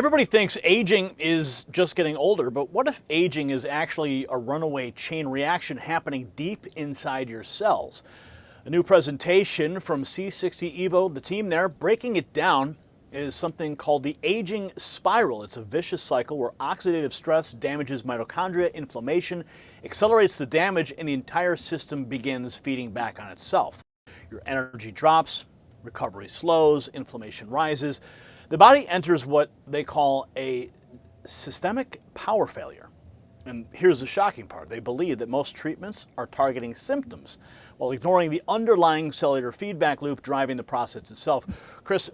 Everybody thinks aging is just getting older, but what if aging is actually a runaway chain reaction happening deep inside your cells? A new presentation from C60 Evo, the team there, breaking it down, is something called the aging spiral. It's a vicious cycle where oxidative stress damages mitochondria, inflammation accelerates the damage, and the entire system begins feeding back on itself. Your energy drops, recovery slows, inflammation rises. The body enters what they call a systemic power failure. And here's the shocking part. They believe that most treatments are targeting symptoms while ignoring the underlying cellular feedback loop driving the process itself.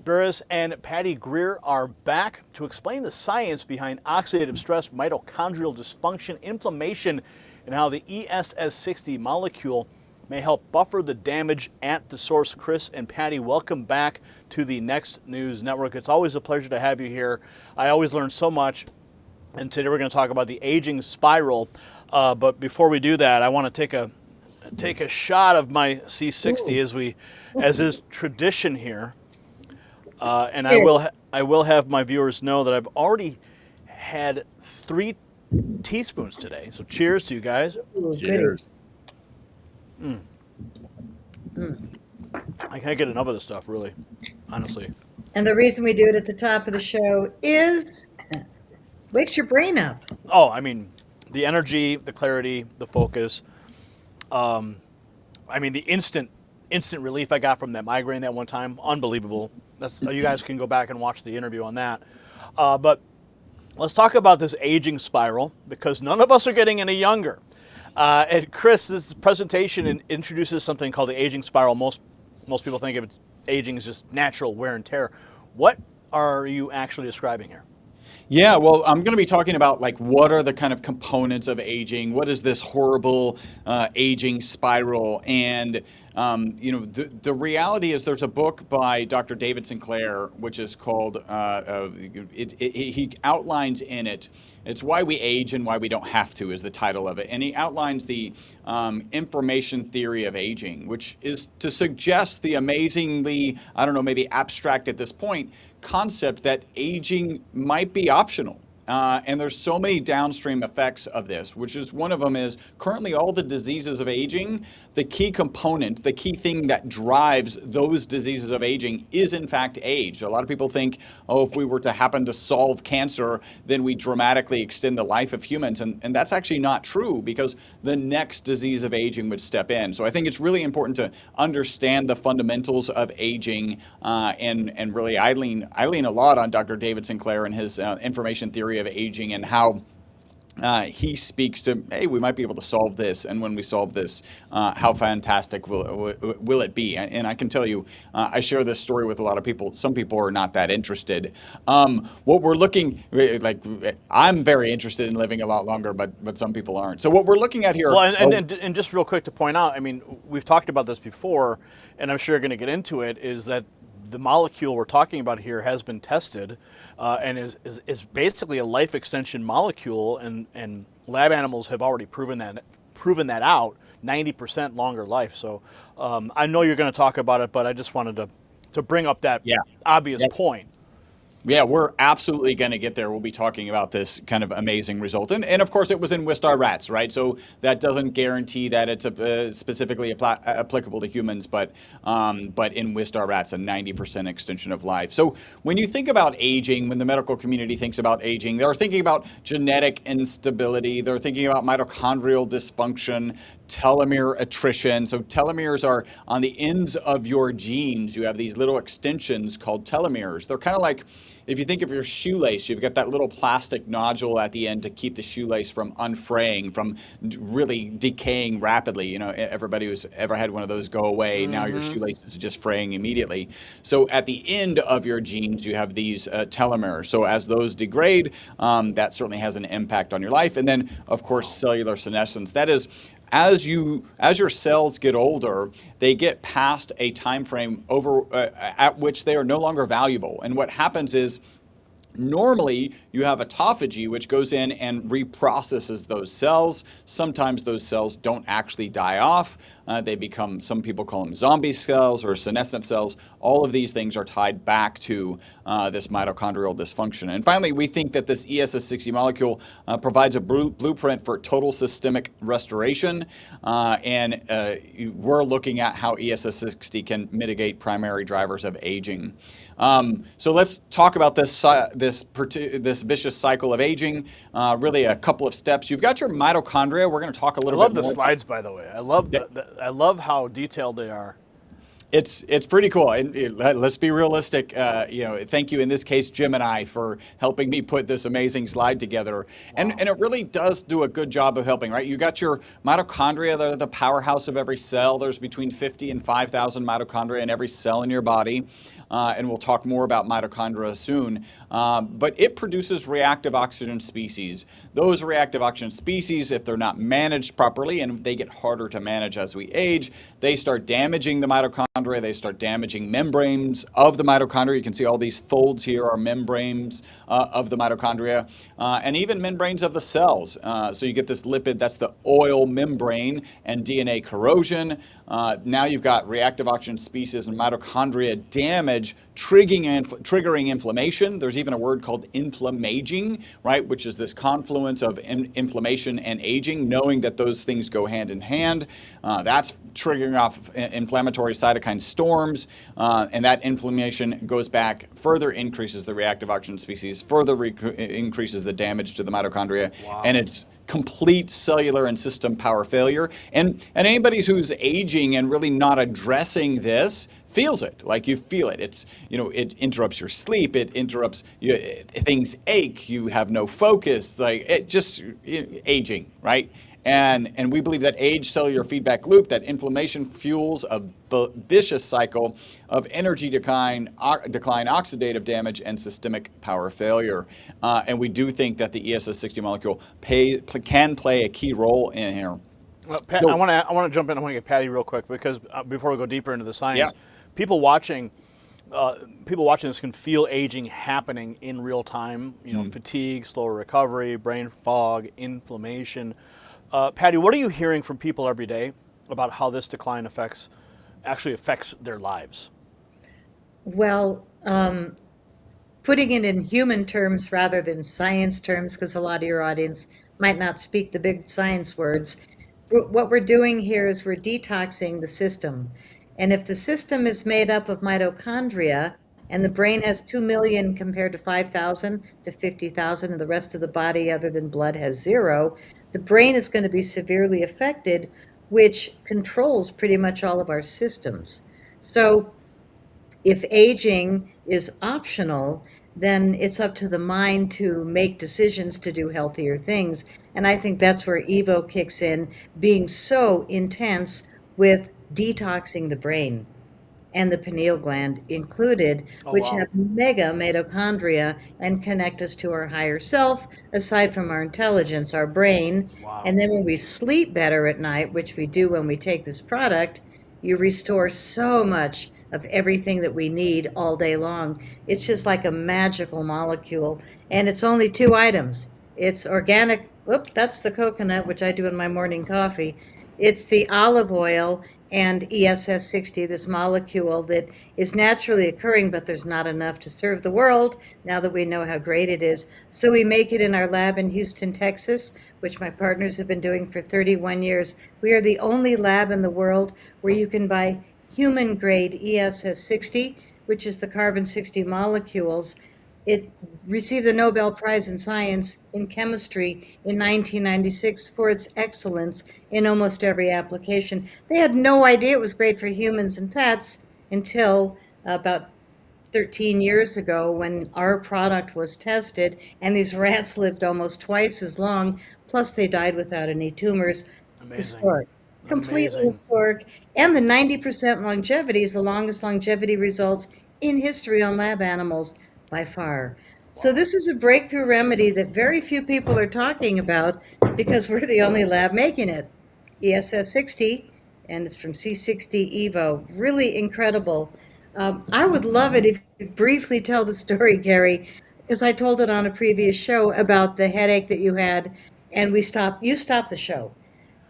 Burris and Patty Greer are back to explain the science behind oxidative stress, mitochondrial dysfunction, inflammation, and how the ESS60 molecule may help buffer the damage at the source. Chris and Patty, welcome back to the Next News Network. It's always a pleasure to have you here. I always learn so much, and today we're going to talk about the aging spiral. But before we do that, I want to take a shot of my C60 as is tradition here, and I will have my viewers know that I've already had 3 teaspoons today. So cheers to you guys. Ooh, Cheers. I can't get enough of this stuff, really, honestly. And the reason we do it at the top of the show is wakes your brain up. Oh, I mean, the energy, the clarity, the focus. I mean, the instant relief I got from that migraine that one time, unbelievable. You guys can go back and watch the interview on that. But let's talk about this aging spiral, because none of us are getting any younger. And Chris, this presentation introduces something called the aging spiral. Most people think of it, aging as just natural wear and tear. What are you actually describing here? Yeah, well, I'm going to be talking about what are the kind of components of aging? What is this horrible aging spiral? And the reality is there's a book by Dr. David Sinclair, which is called, he outlines in it, it's Why We Age and Why We Don't Have to is the title of it. And he outlines the information theory of aging, which is to suggest the amazingly, I don't know, maybe abstract at this point, concept that aging might be optional. And there's so many downstream effects of this, which is one of them is currently all the diseases of aging, the key component, the key thing that drives those diseases of aging is in fact age. A lot of people think, oh, if we were to happen to solve cancer, then we dramatically extend the life of humans. And that's actually not true, because the next disease of aging would step in. So I think it's really important to understand the fundamentals of aging. And really, I lean a lot on Dr. David Sinclair and his information theory of aging, and how he speaks to, hey, we might be able to solve this, and when we solve this, how fantastic will it be? And I can tell you, I share this story with a lot of people. Some people are not that interested. What we're looking, I'm very interested in living a lot longer, but some people aren't. So what we're looking at here. Well, and just real quick to point out, I mean, we've talked about this before, and I'm sure you're going to get into it, is that the molecule we're talking about here has been tested and is basically a life extension molecule, and lab animals have already proven that out, 90% longer life. So I know you're going to talk about it, but I just wanted to bring up that obvious point. Yeah, we're absolutely going to get there. We'll be talking about this kind of amazing result. And of course, it was in Wistar rats, right? So that doesn't guarantee that it's specifically applicable to humans, but in Wistar rats, a 90% extension of life. So when you think about aging, when the medical community thinks about aging, they're thinking about genetic instability. They're thinking about mitochondrial dysfunction, telomere attrition. So telomeres are on the ends of your genes. You have these little extensions called telomeres. They're kind of like, if you think of your shoelace, you've got that little plastic nodule at the end to keep the shoelace from unfraying, from really decaying rapidly. You know, everybody who's ever had one of those go away, now your shoelace is just fraying immediately. So at the end of your genes, you have these telomeres. So as those degrade, that certainly has an impact on your life. And then, of course, cellular senescence. That is, as your cells get older, they get past a time frame at which they are no longer valuable. And what happens is, normally you have autophagy, which goes in and reprocesses those cells. Sometimes those cells don't actually die off. They become, some people call them zombie cells or senescent cells. All of these things are tied back to this mitochondrial dysfunction. And finally, we think that this ESS60 molecule provides a blueprint for total systemic restoration. We're looking at how ESS60 can mitigate primary drivers of aging. So let's talk about this vicious cycle of aging. Really, a couple of steps. You've got your mitochondria. We're going to talk a I little love bit the more. slides, by the way. I love I love how detailed they are. It's pretty cool. And let's be realistic. Thank you in this case, Jim and I, for helping me put this amazing slide together. Wow. And it really does do a good job of helping, right? You got your mitochondria, they're the powerhouse of every cell. There's between 50 and 5,000 mitochondria in every cell in your body. And we'll talk more about mitochondria soon. But it produces reactive oxygen species. Those reactive oxygen species, if they're not managed properly, and they get harder to manage as we age, they start damaging the mitochondria. They start damaging membranes of the mitochondria. You can see all these folds here are membranes of the mitochondria, and even membranes of the cells. So you get this lipid, that's the oil membrane, and DNA corrosion. Now you've got reactive oxygen species and mitochondria damage triggering inflammation. There's even a word called inflammaging, right, which is this confluence of inflammation and aging, knowing that those things go hand in hand. That's triggering off inflammatory cytokine storms, and that inflammation goes back, further increases the reactive oxygen species, further increases the damage to the mitochondria, wow. And it's complete cellular and system power failure. And anybody who's aging and really not addressing this feels it. Like, you feel it. It's, it interrupts your sleep. It interrupts things ache. You have no focus. Like, it just aging, right? And we believe that age cellular feedback loop, that inflammation fuels a vicious cycle of energy decline, oxidative damage, and systemic power failure. And we do think that the ESS60 molecule can play a key role in here. Well, Pat, I want to jump in. I want to get Patty real quick, because before we go deeper into the science, people watching this can feel aging happening in real time. Fatigue, slower recovery, brain fog, inflammation. Patty, what are you hearing from people every day about how this decline actually affects their lives? Well, putting it in human terms rather than science terms, because a lot of your audience might not speak the big science words, what we're doing here is we're detoxing the system. And if the system is made up of mitochondria, and the brain has 2 million compared to 5,000 to 50,000, and the rest of the body other than blood has 0, the brain is going to be severely affected, which controls pretty much all of our systems. So if aging is optional, then it's up to the mind to make decisions to do healthier things. And I think that's where Evo kicks in, being so intense with detoxing the brain and the pineal gland included, which have mega mitochondria and connect us to our higher self, aside from our intelligence, our brain. Wow. And then when we sleep better at night, which we do when we take this product, you restore so much of everything that we need all day long. It's just like a magical molecule. And it's only 2 items. It's organic, that's the coconut, which I do in my morning coffee. It's the olive oil and ESS60, this molecule that is naturally occurring, but there's not enough to serve the world now that we know how great it is. So we make it in our lab in Houston, Texas, which my partners have been doing for 31 years. We are the only lab in the world where you can buy human-grade ESS60, which is the carbon-60 molecules. It received the Nobel Prize in Science in Chemistry in 1996 for its excellence in almost every application. They had no idea it was great for humans and pets until about 13 years ago, when our product was tested, and these rats lived almost twice as long, plus they died without any tumors. Amazing. Historic. Completely historic. And the 90% longevity is the longest longevity results in history on lab animals by far. So this is a breakthrough remedy that very few people are talking about, because we're the only lab making it. ESS60, and it's from C60 Evo. Really incredible. I would love it if you could briefly tell the story, Gary, because I told it on a previous show about the headache that you had, and you stopped the show.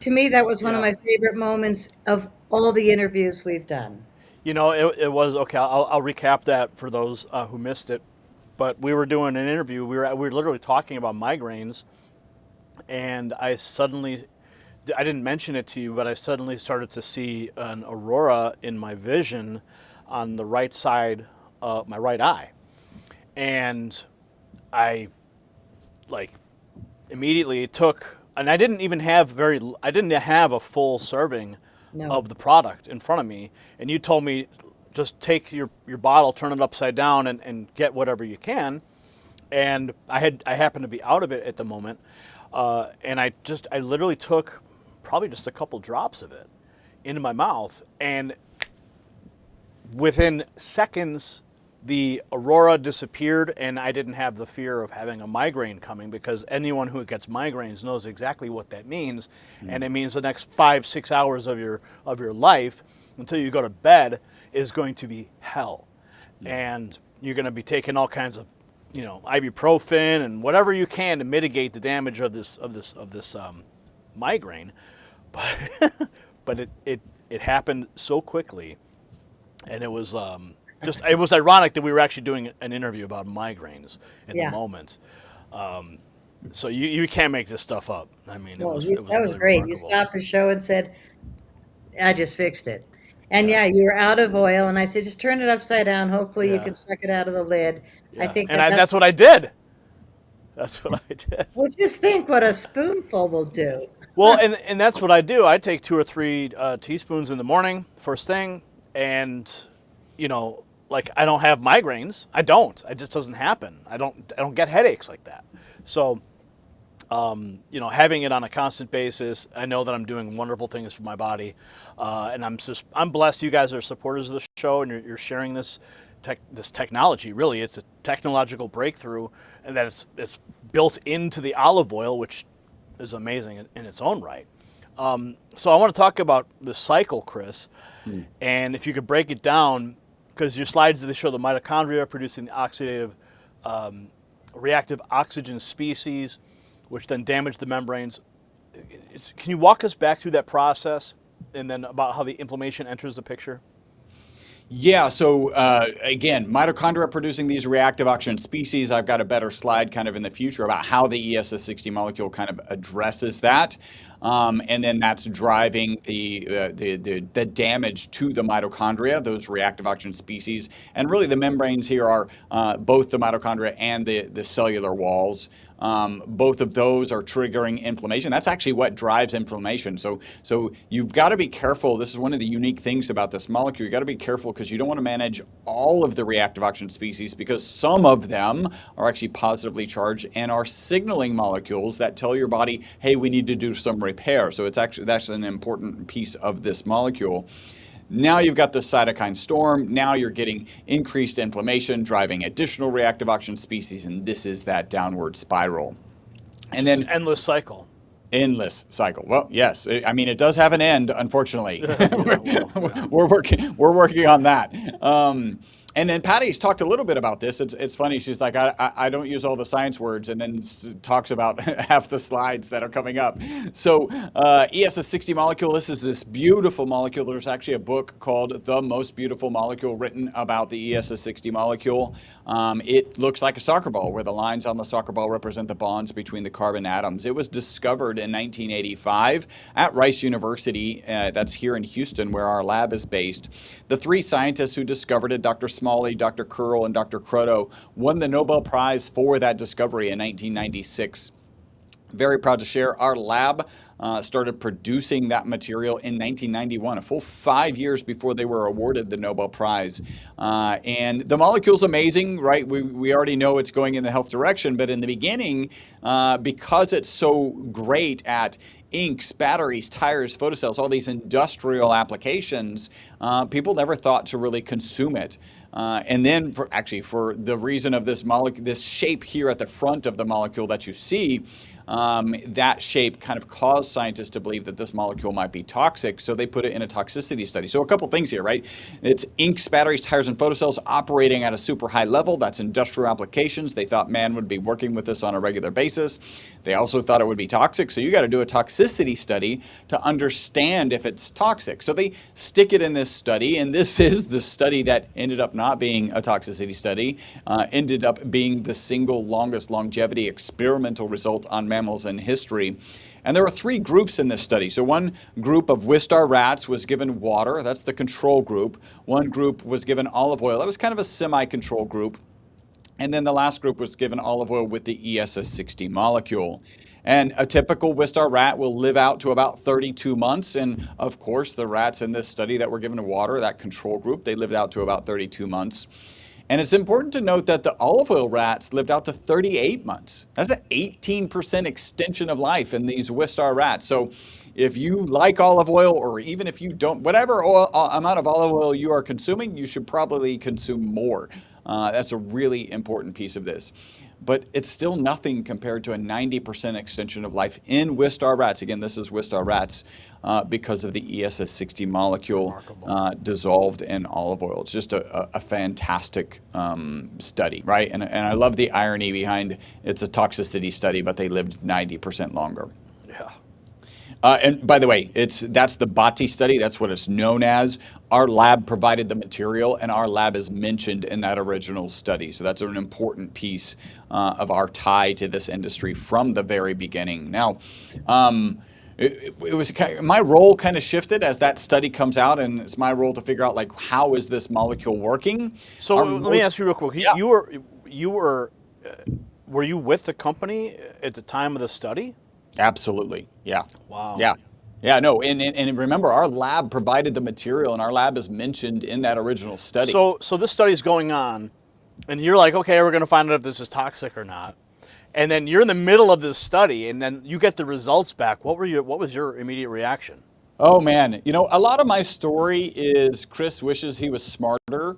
To me, that was one of Yeah. my favorite moments of all the interviews we've done. You know, it was okay. I'll recap that for those who missed it. But we were doing an interview. We were literally talking about migraines, and I didn't mention it to you, but I suddenly started to see an aurora in my vision on the right side of my right eye, and I like immediately took, and I didn't have a full serving No. of the product in front of me, and you told me just take your bottle, turn it upside down, and get whatever you can. And I happened to be out of it at the moment, and I literally took probably just a couple drops of it into my mouth, and within seconds the aurora disappeared, and I didn't have the fear of having a migraine coming, because anyone who gets migraines knows exactly what that means. And it means the next 5-6 hours of your life until you go to bed is going to be hell. And you're going to be taking all kinds of, ibuprofen and whatever you can to mitigate the damage of this migraine. But it happened so quickly, and it was it was ironic that we were actually doing an interview about migraines in Yeah. the moment. So you can't make this stuff up. I mean, Well, it was that was really great. You remarkable. stopped the show and said, I just fixed it. And yeah, you were out of oil, and I said, just turn it upside down. Hopefully you Yeah, can suck it out of the lid. I yeah, think and that's, that's what I did. That's what I did. well, just think what a spoonful will do. Well, and that's what I do. I take 2 or 3 teaspoons in the morning, first thing, and like, I don't have migraines. I don't. It just doesn't happen. I don't get headaches like that. So, having it on a constant basis, I know that I'm doing wonderful things for my body, and I'm blessed. You guys are supporters of the show, and you're sharing this technology. Really, it's a technological breakthrough, and that it's built into the olive oil, which is amazing in its own right. So I want to talk about the cycle, Chris, and if you could break it down, because your slides, they show the mitochondria producing the oxidative reactive oxygen species, which then damage the membranes. Can you walk us back through that process, and then about how the inflammation enters the picture? Yeah, so again, mitochondria producing these reactive oxygen species. I've got a better slide kind of in the future about how the ESS60 molecule kind of addresses that. And then that's driving the damage to the mitochondria, those reactive oxygen species. And really the membranes here are both the mitochondria and the cellular walls. Both of those are triggering inflammation. That's actually what drives inflammation. So you've got to be careful. This is one of the unique things about this molecule. You've got to be careful because you don't want to manage all of the reactive oxygen species, because some of them are actually positively charged and are signaling molecules that tell your body, hey, we need to do some repair. So that's an important piece of this molecule. Now you've got the cytokine storm. Now you're getting increased inflammation, driving additional reactive oxygen species, and this is that downward spiral. And Just then an endless cycle. endless cycle. Well, yes, I mean it does have an end, unfortunately. Yeah. We're working on that. And then Patty's talked a little bit about this. It's funny. She's like, I don't use all the science words, and then talks about half the slides that are coming up. So ESS60 molecule, this beautiful molecule. There's actually a book called The Most Beautiful Molecule written about the ESS60 molecule. It looks like a soccer ball, where the lines on the soccer ball represent the bonds between the carbon atoms. It was discovered in 1985 at Rice University. That's here in Houston, where our lab is based. The 3 scientists who discovered it, Dr. Smalley, Dr. Curl, and Dr. Kroto, won the Nobel Prize for that discovery in 1996. Very proud to share our lab started producing that material in 1991, a full 5 years before they were awarded the Nobel Prize. And the molecule's amazing, right? We already know it's going in the health direction, but in the beginning, because it's so great at inks, batteries, tires, photocells, all these industrial applications, people never thought to really consume it. And then for the reason of this molecule, this shape here at the front of the molecule that you see, that shape kind of caused scientists to believe that this molecule might be toxic, so they put it in a toxicity study. So a couple things here, right? It's inks, batteries, tires, and photocells operating at a super high level. That's industrial applications. They thought man would be working with this on a regular basis. They also thought it would be toxic, so you got to do a toxicity toxicity study to understand if it's toxic. So they stick it in this study, and this is the study that ended up not being a toxicity study, ended up being the single longest longevity experimental result on mammals in history. And there were 3 groups in this study. So one group of Wistar rats was given water. That's the control group. One group was given olive oil. That was kind of a semi-control group. And then the last group was given olive oil with the ESS60 molecule. And a typical Wistar rat will live out to about 32 months. And of course, the rats in this study that were given water, that control group, they lived out to about 32 months. And it's important to note that the olive oil rats lived out to 38 months. That's an 18% extension of life in these Wistar rats. So if you like olive oil, or even if you don't, whatever amount of olive oil you are consuming, you should probably consume more. That's a really important piece of this. But it's still nothing compared to a 90% extension of life in Wistar rats. Again, this is Wistar rats because of the ESS60 molecule dissolved in olive oil. It's just a fantastic study, right? And I love the irony behind it's a toxicity study, but they lived 90% longer. Yeah. And by the way, that's the Bhatti study. That's what it's known as. Our lab provided the material, and our lab is mentioned in that original study. So that's an important piece of our tie to this industry from the very beginning. Now, it was my role kind of shifted as that study comes out, and it's my role to figure out like how is this molecule working. So let me ask you real quick. Yeah. Were you with the company at the time of the study? Absolutely. Yeah. Wow. Yeah. Yeah, no, and remember, our lab provided the material, and our lab is mentioned in that original study. So this study is going on, and you're like, okay, we're going to find out if this is toxic or not. And then you're in the middle of this study, and then you get the results back. What was your immediate reaction? Oh man, a lot of my story is Chris wishes he was smarter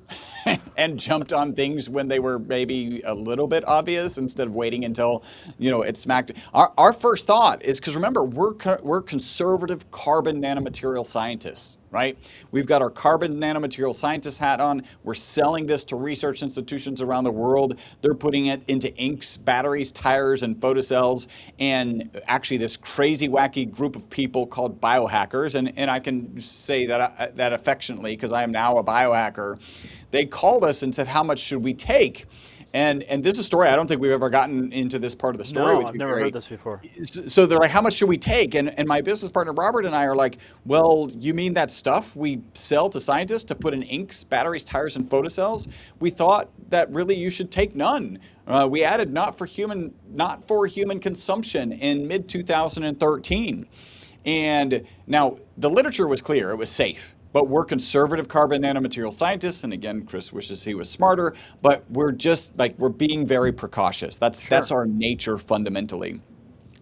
and jumped on things when they were maybe a little bit obvious instead of waiting until, it smacked. Our first thought is, because remember, we're conservative carbon nanomaterial scientists, right? We've got our carbon nanomaterial scientist hat on. We're selling this to research institutions around the world. They're putting it into inks, batteries, tires, and photocells. And actually this crazy, wacky group of people called biohackers, and I can say that affectionately because I am now a biohacker, they called us and said, how much should we take? And this is a story, I don't think we've ever gotten into this part of the story with you. I've never heard this before. So they're like, how much should we take? And my business partner, Robert, and I are like, well, you mean that stuff we sell to scientists to put in inks, batteries, tires, and photocells? We thought that really you should take none. We added not for human consumption in mid-2013. And now the literature was clear, it was safe. But we're conservative carbon nanomaterial scientists, and again, Chris wishes he was smarter, but we're just we're being very precautious. That's our nature fundamentally.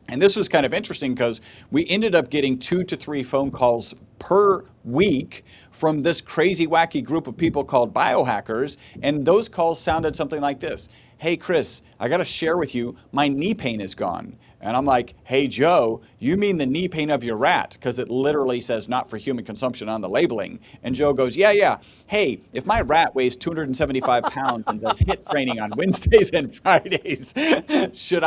And this was kind of interesting because we ended up getting 2 to 3 phone calls per week from this crazy, wacky group of people called biohackers, and those calls sounded something like this. Hey, Chris, I got to share with you, my knee pain is gone. And I'm like, hey, Joe, you mean the knee pain of your rat? Because it literally says not for human consumption on the labeling. And Joe goes, yeah. Hey, if my rat weighs 275 pounds and does HIIT training on Wednesdays and Fridays, should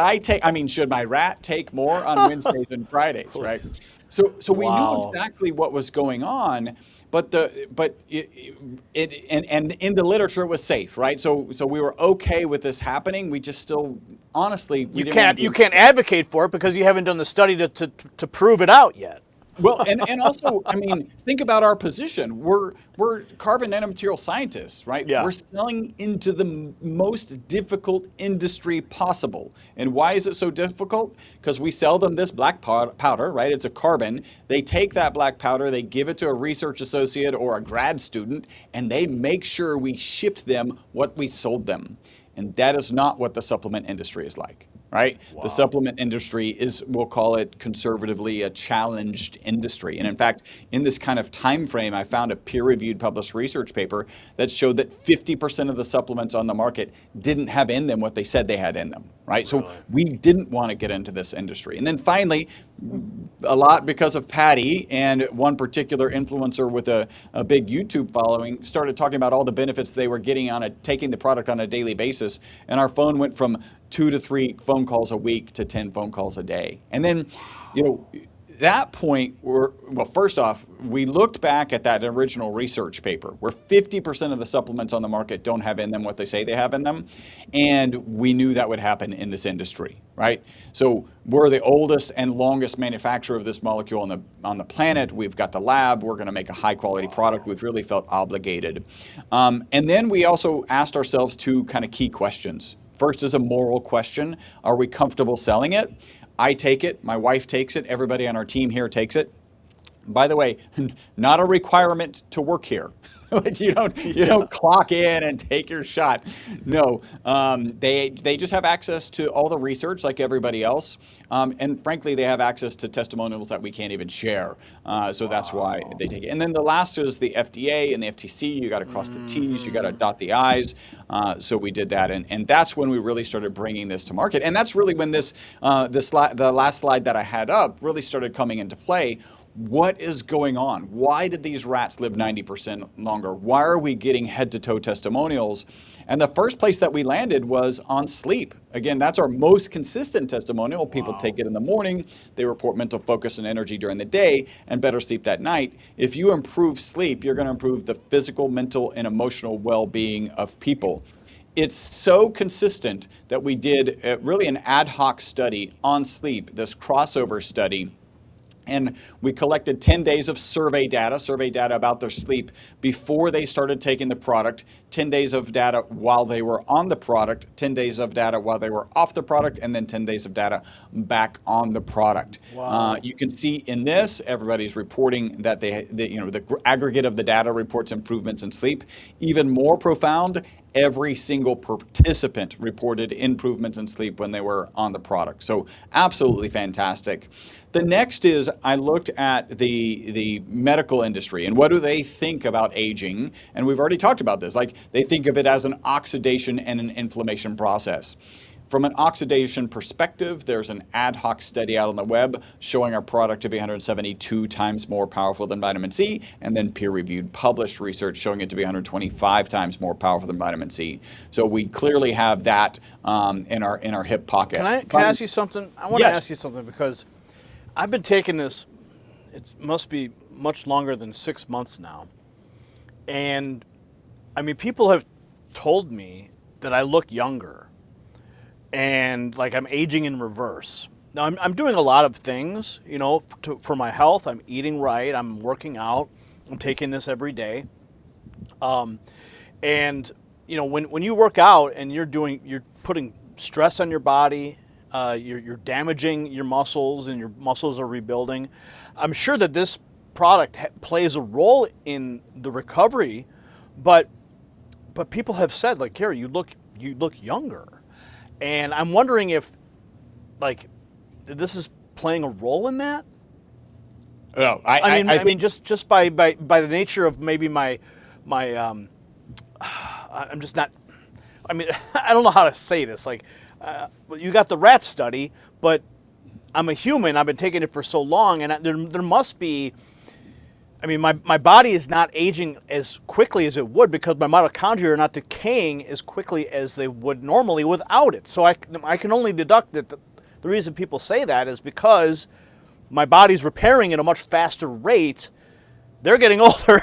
my rat take more on Wednesdays and Fridays, right? So we knew exactly what was going on, but in the literature it was safe, right? So we were okay with this happening. We just still, honestly, you can't advocate for it because you haven't done the study to prove it out yet. Well, and also, think about our position. We're carbon nanomaterial scientists, right? Yeah. We're selling into the most difficult industry possible. And why is it so difficult? Because we sell them this black powder, right? It's a carbon. They take that black powder, they give it to a research associate or a grad student, and they make sure we shipped them what we sold them. And that is not what the supplement industry is like. Right? Wow. The supplement industry is, we'll call it conservatively, a challenged industry. And in fact, in this kind of time frame, I found a peer-reviewed published research paper that showed that 50% of the supplements on the market didn't have in them what they said they had in them. Right? Really? So we didn't want to get into this industry. And then finally, a lot because of Patty and one particular influencer with a big YouTube following started talking about all the benefits they were getting taking the product on a daily basis. And our phone went from 2 to 3 phone calls a week to 10 phone calls a day. And then, that point, well, first off, we looked back at that original research paper where 50% of the supplements on the market don't have in them what they say they have in them. And we knew that would happen in this industry, right? So we're the oldest and longest manufacturer of this molecule on the planet. We've got the lab. We're going to make a high quality product. We've really felt obligated. And then we also asked ourselves two kind of key questions. First is a moral question. Are we comfortable selling it? I take it, my wife takes it, everybody on our team here takes it. By the way, not a requirement to work here. Like you don't clock in and take your shot. No, they just have access to all the research like everybody else, and frankly, they have access to testimonials that we can't even share. So that's why they take it. And then the last is the FDA and the FTC. You got to cross the T's, you got to dot the I's. So we did that, and that's when we really started bringing this to market. And that's really when the last slide that I had up really started coming into play. What is going on? Why did these rats live 90% longer? Why are we getting head-to-toe testimonials? And the first place that we landed was on sleep. Again, that's our most consistent testimonial. People take it in the morning. They report mental focus and energy during the day and better sleep that night. If you improve sleep, you're going to improve the physical, mental, and emotional well-being of people. It's so consistent that we did really an ad hoc study on sleep, this crossover study. And we collected 10 days of survey data about their sleep before they started taking the product, 10 days of data while they were on the product, 10 days of data while they were off the product, and then 10 days of data back on the product. Wow. You can see in this, everybody's reporting that the aggregate of the data reports improvements in sleep. Even more profound, every single participant reported improvements in sleep when they were on the product. So absolutely fantastic. The next is I looked at the medical industry and what do they think about aging? And we've already talked about this. Like they think of it as an oxidation and an inflammation process. From an oxidation perspective, there's an ad hoc study out on the web showing our product to be 172 times more powerful than vitamin C, and then peer-reviewed published research showing it to be 125 times more powerful than vitamin C. So we clearly have that in our hip pocket. Can I ask you something? I want to ask you something because I've been taking this, it must be much longer than 6 months now. And I mean, people have told me that I look younger and like I'm aging in reverse. Now I'm doing a lot of things, for my health. I'm eating right. I'm working out. I'm taking this every day. And when you work out and you're putting stress on your body, you're damaging your muscles and your muscles are rebuilding. I'm sure that this product plays a role in the recovery, but people have said like, Gary, you look younger. And I'm wondering if, like, this is playing a role in that. No, I mean, just by the nature of maybe my I'm just not. I mean, I don't know how to say this. Like, you got the rat study, but I'm a human. I've been taking it for so long, and there must be. I mean, my body is not aging as quickly as it would because my mitochondria are not decaying as quickly as they would normally without it. So I can only deduct that the reason people say that is because my body's repairing at a much faster rate. They're getting older,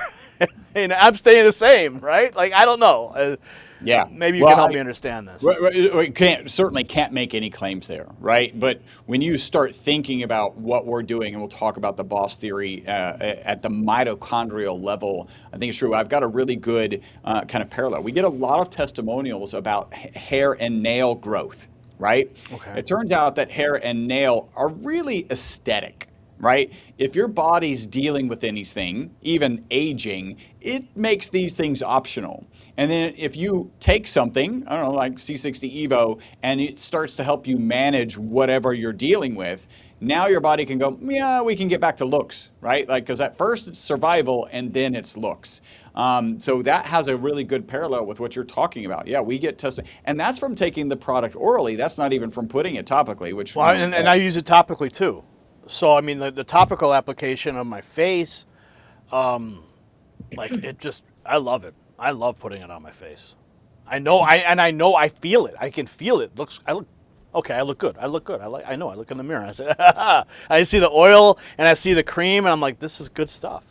and I'm staying the same, right? Like, I don't know. Yeah. Maybe you can help me understand this. We certainly can't make any claims there, right? But when you start thinking about what we're doing, and we'll talk about the boss theory at the mitochondrial level, I think it's true. I've got a really good kind of parallel. We get a lot of testimonials about hair and nail growth, right? Okay. It turns out that hair and nail are really aesthetic. Right? If your body's dealing with anything, even aging, it makes these things optional. And then if you take something, I don't know, like C60 Evo, and it starts to help you manage whatever you're dealing with, now your body can go, yeah, we can get back to looks, right? Like, because at first it's survival and then it's looks. So that has a really good parallel with what you're talking about. Yeah, we get tested. And that's from taking the product orally. That's not even from putting it topically, which... Well, and I use it topically too. So, I mean, the topical application on my face, like I love it. I love putting it on my face. I know I feel it. I can feel it. I look Okay, I look good. I look good. I know. I look in the mirror. I say, I see the oil and I see the cream, and I'm like, this is good stuff.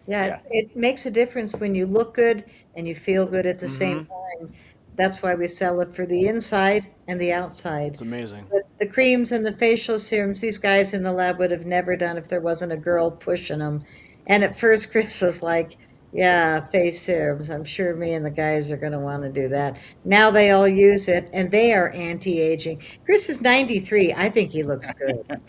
Yeah, Yeah. it makes a difference when you look good and you feel good at the same time. That's why we sell it for the inside and the outside. It's amazing. But the creams and the facial serums, these guys in the lab would have never done if there wasn't a girl pushing them. And at first, Chris was like, yeah, face serums. I'm sure me and the guys are going to want to do that. Now they all use it, and they are anti-aging. Chris is 93. I think he looks good.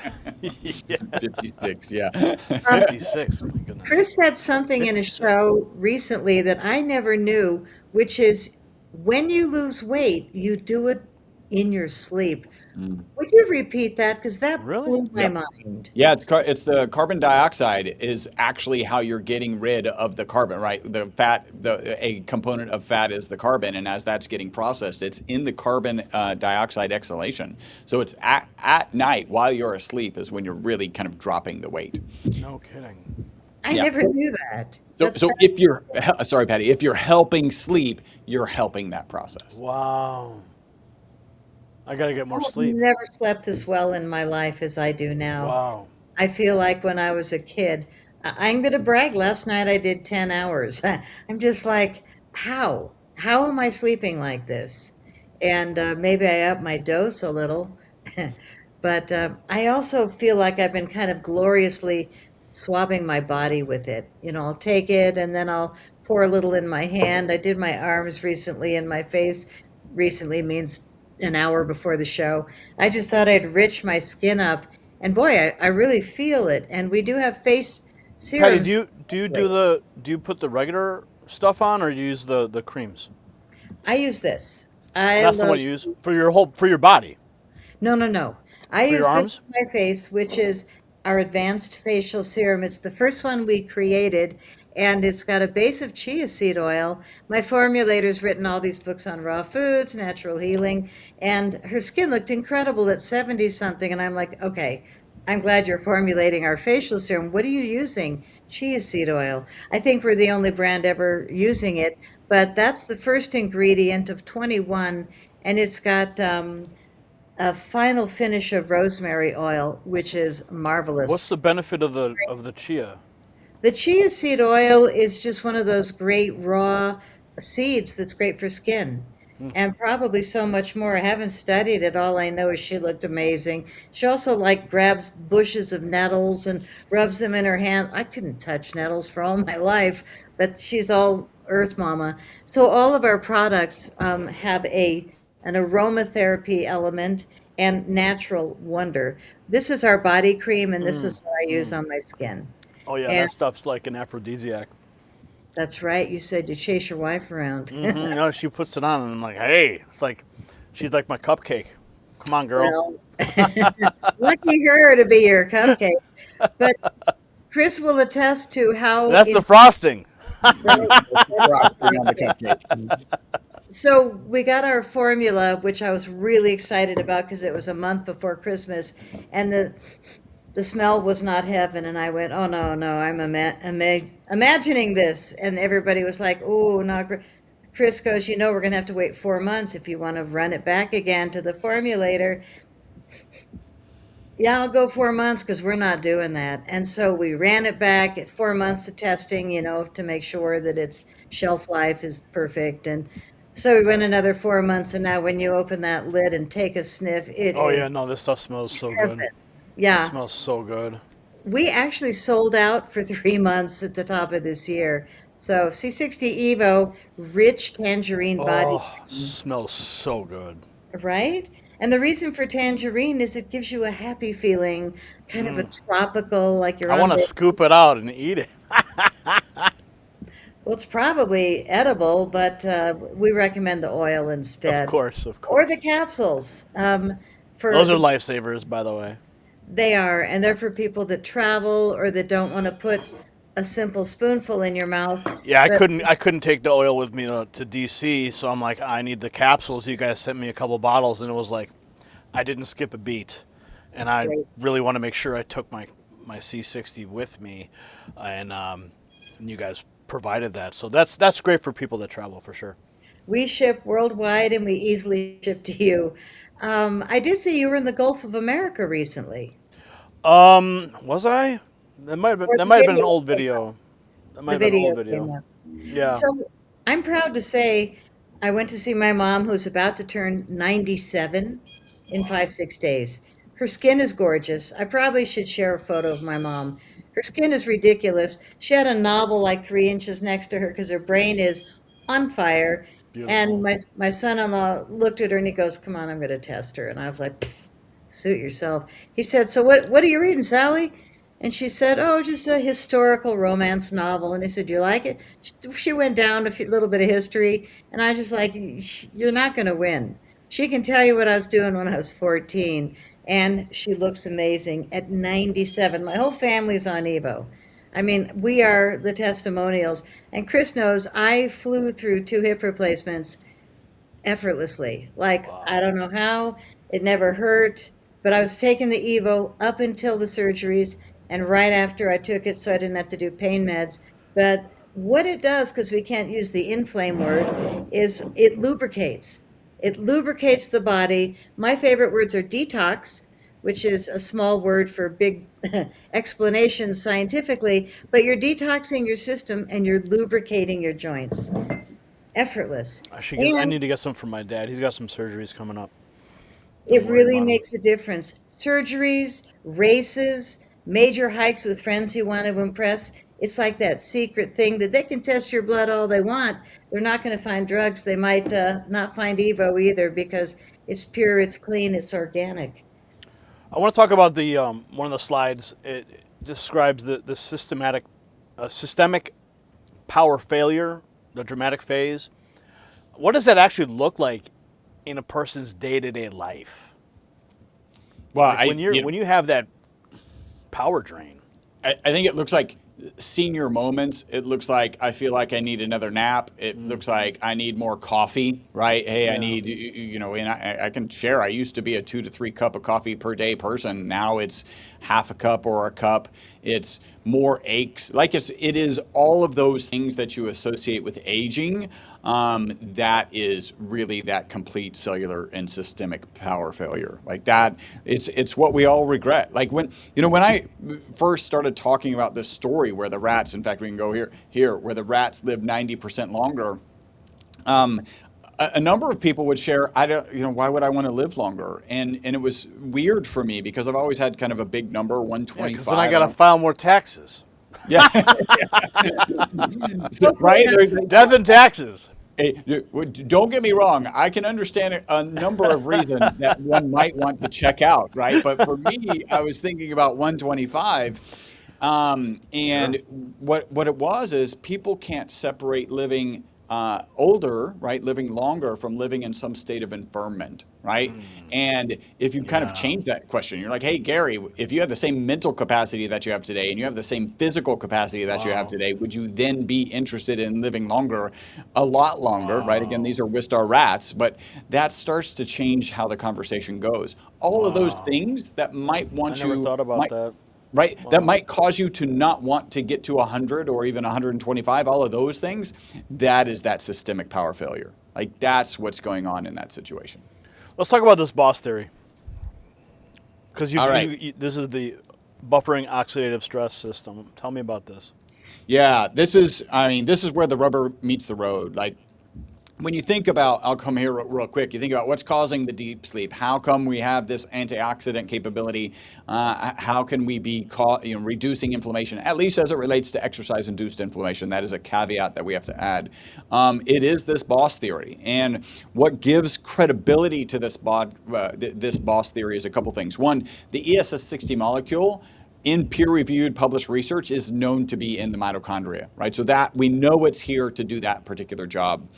Yeah. 56, yeah. Um, 56. My goodness. Chris said something in a 56. show recently that I never knew, which is when you lose weight, you do it in your sleep. Would you repeat that? Because that Really? blew my Yep. mind. Yeah, it's the carbon dioxide is actually how you're getting rid of the carbon, right? The fat, a component of fat is the carbon, and as that's getting processed, it's in the carbon dioxide exhalation. So it's at night while you're asleep is when you're really kind of dropping the weight. No kidding. I Yeah. never knew that. So, That's so if you're, sorry, Patty, if you're helping sleep, you're helping that process. Wow. I got to get more I've sleep. never slept as well in my life as I do now. Wow. I feel like when I was a kid, I'm going to brag. Last night I did 10 hours. I'm just like, how? How am I sleeping like this? And maybe I up my dose a little. But I also feel like I've been kind of gloriously swabbing my body with it. You know, I'll take it and then I'll pour a little in my hand. I did my arms recently and my face recently means an hour before the show. I just thought I'd rich my skin up. And boy, I really feel it. And we do have face Patty, serums. do you put the regular stuff on, or do you use the creams? I use this. I That's the love one you use for your body, No, no, no. I for your use this arms. for my face, which is our advanced facial serum. It's the first one we created, and it's got a base of chia seed oil. My formulator's written all these books on raw foods, natural healing, and her skin looked incredible at 70 something. And I'm like, okay, I'm glad you're formulating our facial serum. What are you using? Chia seed oil. I think we're the only brand ever using it, but that's the first ingredient of 21, and it's got a final finish of rosemary oil, which is What's marvelous. the benefit of the chia? The chia seed oil is just one of those great raw seeds that's great for skin. And probably so much more. I haven't studied it. All I know is she looked amazing. She also like grabs bushes of nettles and rubs them in her hand. I couldn't touch nettles for all my life, but she's all earth mama. So all of our products have an aromatherapy element and natural wonder. This is our body cream, and this is what I use on my skin. Oh yeah, And that stuff's like an aphrodisiac. that's right. You said you chase your wife around. No, she puts it on, and I'm like, hey, it's like she's like my cupcake. Come on, girl. Well, lucky her to be your cupcake. But Chris will attest to how That's the frosting. Frosting on the cupcake. so we got our formula, which I was really excited about because it was a month before Christmas, and the smell was not heaven. And I went, oh no, no, I'm imagining this, and everybody was like, oh no. Chris goes, you know, we're going to have to wait 4 months if you want to run it back again to the formulator. Yeah, I'll go 4 months because we're not doing that. And so we ran it back at 4 months of testing, you know, to make sure that its shelf life is perfect. And so we went another 4 months, and now when you open that lid and take a sniff, it Oh yeah, is no, this stuff smells so good. perfect. It Yeah, smells so good. we actually sold out for 3 months at the top of this year. So C60 Evo, rich tangerine body, Oh, smells so good. right? And the reason for tangerine is it gives you a happy feeling, kind of a tropical, like you're I on want to the, scoop it out and eat it. well, it's probably edible, but we recommend the oil Of instead. course, of Or course. the capsules. Those are lifesavers, by the way. They are, and they're for people that travel or that don't want to put a simple spoonful in your mouth. Yeah, But I couldn't take the oil with me to DC, so I'm like, I need the capsules. You guys sent me a couple bottles, and it was like, I didn't skip a beat, and I Great. really want to make sure I took my C60 with me, and you guys provided that, so that's great for people that travel for sure. We ship worldwide and we easily ship to you. I did see you were in the Gulf of America recently, Was I? That might have been. or That the might have been an video old came up. video. That might The have been an old video came video. up. Yeah. So I'm proud to say I went to see my mom, who's about to turn 97 in 5, 6 days. Her skin is gorgeous. I probably should share a photo of my mom. Her skin is ridiculous. She had a novel like 3 inches next to her because her brain is on fire. And Beautiful. my son-in-law looked at her and he goes, "Come on, I'm going to test her." And I was like, "Pfft, suit yourself." He said, "So what are you reading, Sally?" And she said, "Oh, just a historical romance novel." And I said, "Do you like it?" She went down a little bit of history, and I just like, "You're not going to win." She can tell you what I was doing when I was 14, and she looks amazing at 97. My whole family's on Evo. I mean, we are the testimonials. And Chris knows I flew through 2 hip replacements effortlessly. Like, I Wow. don't know how, it never hurt, but I was taking the Evo up until the surgeries and right after I took it so I didn't have to do pain meds. But what it does, because we can't use the inflame word, is it lubricates. It lubricates the body. My favorite words are detox, which is a small word for big explanation scientifically, but you're detoxing your system and you're lubricating your joints. Effortless. I should get. I And need to get some from my dad. He's got some surgeries coming up. I'm it worried really about him. makes a difference. Surgeries, races, major hikes with friends you want to impress. It's like that secret thing that they can test your blood all they want. They're not going to find drugs. They might not find Evo either because it's pure, it's clean, it's organic. I want to talk about the one of the slides. It describes the systemic power failure, the dramatic phase. What does that actually look like in a person's day-to-day life? Well, Like when you have that power drain. I think it looks like senior moments. It looks like I feel like I need another nap. It looks like I need more coffee, right? Hey, I Yeah. need, and I can share. I used to be a 2 to 3 cup of coffee per day person. Now it's half a cup or a cup. It's more aches. Like it is all of those things that you associate with aging. That is really that complete cellular and systemic power failure. Like that, it's what we all regret. Like when I first started talking about this story where the rats, in fact, we can go here where the rats live 90% longer. Um, a number of people would share, I don't, why would I want to live longer? And it was weird for me because I've always had kind of a big number, Yeah, because then I 125. I got to don't, file more taxes. yeah, Hopefully right. not. Death and taxes. Hey, don't get me wrong. I can understand a number of reasons that one might want to check out, right? But for me, I was thinking about 125. Sure. And what it was is people can't separate living older, right, living longer from living in some state of infirmment, right? And if you kind of Yeah. change that question, you're like, hey, Gary, if you have the same mental capacity that you have today and you have the same physical capacity that you have Wow. today, would you then be interested in living longer, a lot longer, right? Again, Wow. these are Wistar rats, but that starts to change how the conversation goes. All of those Wow. things that might I want never you, thought about might that. right? That Wow. might cause you to not want to get to 100 or even 125, all of those things. That is that systemic power failure. Like that's what's going on in that situation. Let's talk about this boss theory. Because All right. this is the buffering oxidative stress system. Tell me about this. Yeah, this is where the rubber meets the road. Like when you think about, I'll come here real quick. You think about what's causing the deep sleep. How come we have this antioxidant capability? How can we be reducing inflammation, at least as it relates to exercise-induced inflammation? That is a caveat that we have to add. It is this boss theory, and what gives credibility to this boss theory is a couple things. One, the ESS60 molecule in peer-reviewed published research is known to be in the mitochondria, right? So that we know it's here to do that particular job.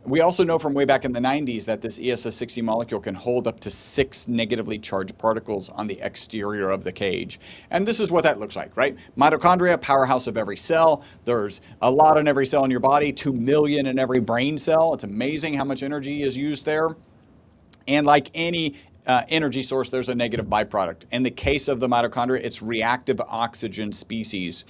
We also know from way back in the 90s that this ESS60 molecule can hold up to 6 negatively charged particles on the exterior of the cage. And this is what that looks like, right? Mitochondria, powerhouse of every cell. There's a lot in every cell in your body, 2 million in every brain cell. It's amazing how much energy is used there. And like any energy source, there's a negative byproduct. In the case of the mitochondria, it's reactive oxygen species.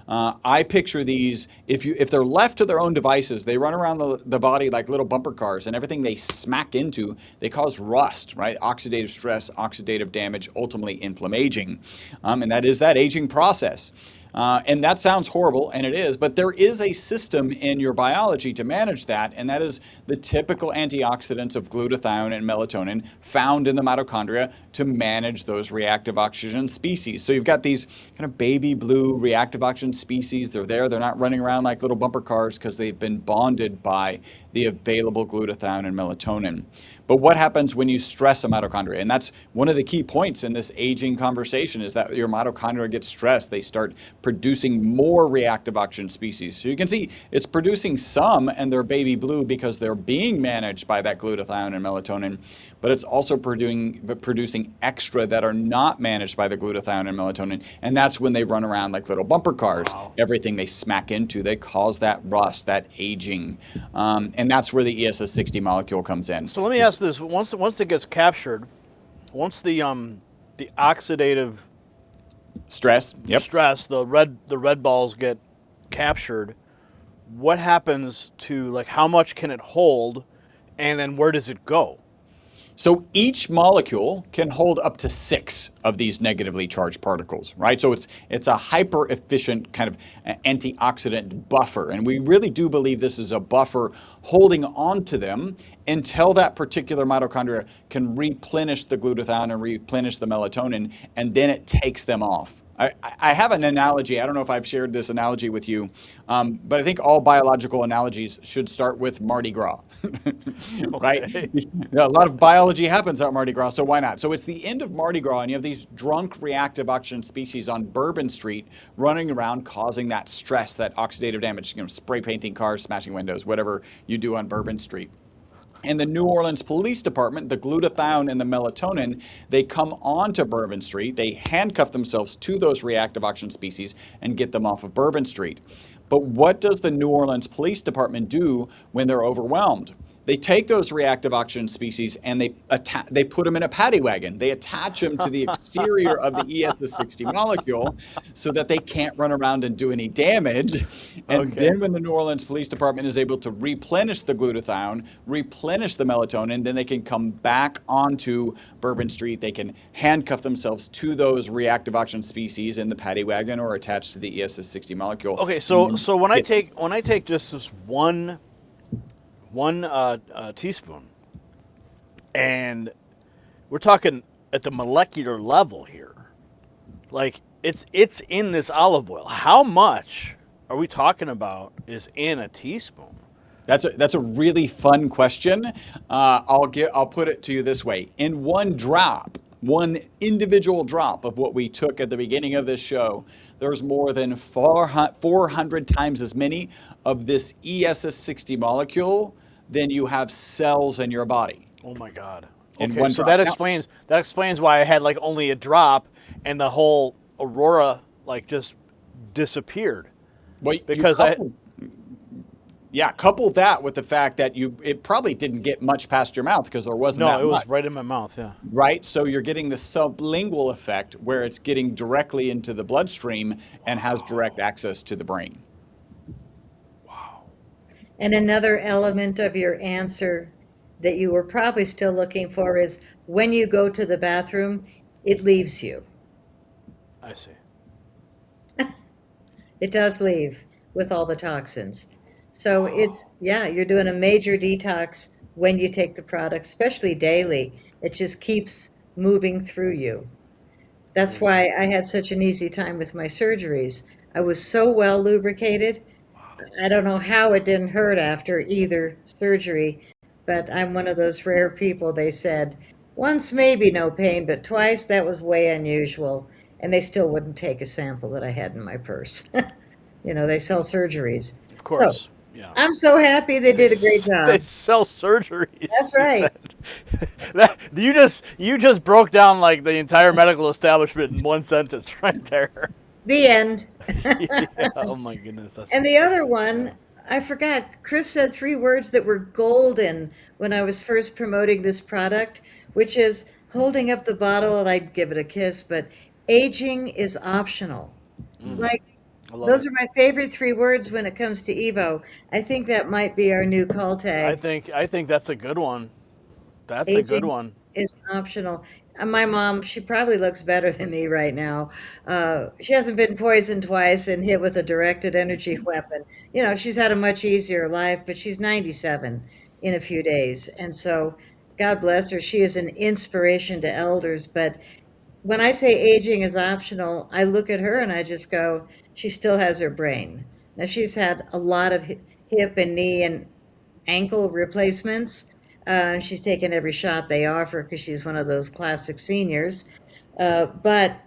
I picture these, if they're left to their own devices, they run around the body like little bumper cars, and everything they smack into, they cause rust, right? Oxidative stress, oxidative damage, ultimately inflammation. And that is that aging process. And that sounds horrible, and it is, but there is a system in your biology to manage that, and that is the typical antioxidants of glutathione and melatonin found in the mitochondria to manage those reactive oxygen species. So you've got these kind of baby blue reactive oxygen species. They're there. They're not running around like little bumper cars because they've been bonded by the available glutathione and melatonin. But what happens when you stress a mitochondria? And that's one of the key points in this aging conversation, is that your mitochondria gets stressed. They start producing more reactive oxygen species. So you can see it's producing some, and they're baby blue because they're being managed by that glutathione and melatonin, but it's also producing extra that are not managed by the glutathione and melatonin. And that's when they run around like little bumper cars. Wow. Everything they smack into, they cause that rust, that aging. And that's where the ESS60 molecule comes in. So let me ask this: once it gets captured, once the oxidative Stress. Yep. stress, the red balls get captured, what happens to, like, how much can it hold, and then where does it go? So each molecule can hold up to 6 of these negatively charged particles, right? So it's a hyper efficient kind of antioxidant buffer. And we really do believe this is a buffer holding on to them until that particular mitochondria can replenish the glutathione and replenish the melatonin, and then it takes them off. I have an analogy. I don't know if I've shared this analogy with you, but I think all biological analogies should start with Mardi Gras, right? Okay. A lot of biology happens at Mardi Gras, so why not? So it's the end of Mardi Gras, and you have these drunk reactive oxygen species on Bourbon Street running around causing that stress, that oxidative damage, spray painting cars, smashing windows, whatever you do on Bourbon Street. And the New Orleans Police Department, the glutathione and the melatonin, they come onto Bourbon Street, they handcuff themselves to those reactive oxygen species and get them off of Bourbon Street. But what does the New Orleans Police Department do when they're overwhelmed? They take those reactive oxygen species and they put them in a paddy wagon. They attach them to the exterior of the ESS60 molecule so that they can't run around and do any damage. And Okay. then when the New Orleans Police Department is able to replenish the glutathione, replenish the melatonin, then they can come back onto Bourbon Street. They can handcuff themselves to those reactive oxygen species in the paddy wagon or attached to the ESS60 molecule. Okay, so when I take just this one teaspoon, and we're talking at the molecular level here, like it's in this olive oil. How much are we talking about is in a teaspoon? That's a really fun question. I'll put it to you this way: in one individual drop of what we took at the beginning of this show, there's more than 400 times as many of this ESS60 molecule than you have cells in your body. Oh my God! In Okay, one so drop. that explains why I had like only a drop, and the whole aurora like just disappeared. Well, Because couple that with the fact that it probably didn't get much past your mouth because there wasn't that it was much. right in my mouth. Yeah. Right? So you're getting the sublingual effect where it's getting directly into the bloodstream and has direct access to the brain. And another element of your answer that you were probably still looking for is when you go to the bathroom, it leaves you. I see. It does leave with all the toxins. So you're doing a major detox when you take the product, especially daily. It just keeps moving through you. That's why I had such an easy time with my surgeries. I was so well lubricated. I don't know how it didn't hurt after either surgery, but I'm one of those rare people. They said once maybe no pain, but twice that was way unusual. And they still wouldn't take a sample that I had in my purse. They sell surgeries. Of course. So Yeah. I'm so happy they did a great They job. sell surgeries. That's you right. said. You just broke down like the entire medical establishment in one sentence right there. The end. Yeah, oh my goodness. And the other one, I forgot. Chris said 3 words that were golden when I was first promoting this product, which is holding up the bottle and I'd give it a kiss, but aging is optional. Like, I love Those it. are my favorite three words when it comes to Evo. I think that might be our new call I tag. think I think that's a good one. That's a good Aging one. is optional. My mom, she probably looks better than me right now. She hasn't been poisoned twice and hit with a directed energy weapon. She's had a much easier life, but she's 97 in a few days. And so, God bless her. She is an inspiration to elders. But when I say aging is optional, I look at her and I just go, she still has her brain. Now, she's had a lot of hip and knee and ankle replacements. She's taken every shot they offer because she's one of those classic seniors. But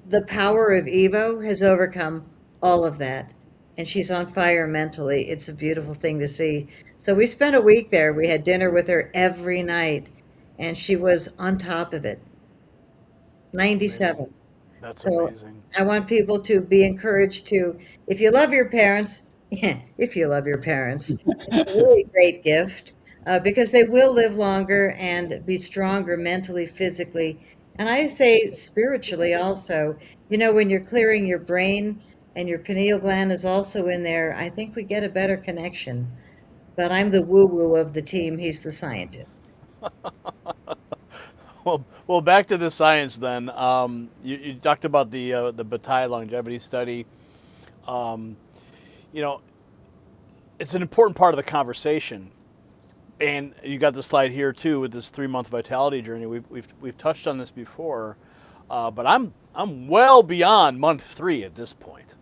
the power of Evo has overcome all of that. And she's on fire mentally. It's a beautiful thing to see. So we spent a week there. We had dinner with her every night, and she was on top of it. That's amazing. 97. That's So amazing. I want people to be encouraged to, if you love your parents, if you love your parents, it's a really great gift because they will live longer and be stronger mentally, physically, and I say spiritually also. When you're clearing your brain and your pineal gland is also in there, I think we get a better connection. But I'm the woo woo of the team, he's the scientist. Well, back to the science then. You talked about the Bataille longevity study. Um, you know, it's an important part of the conversation, and you got the slide here too with this 3 month vitality journey. We've touched on this before, but I'm well beyond month 3 at this point.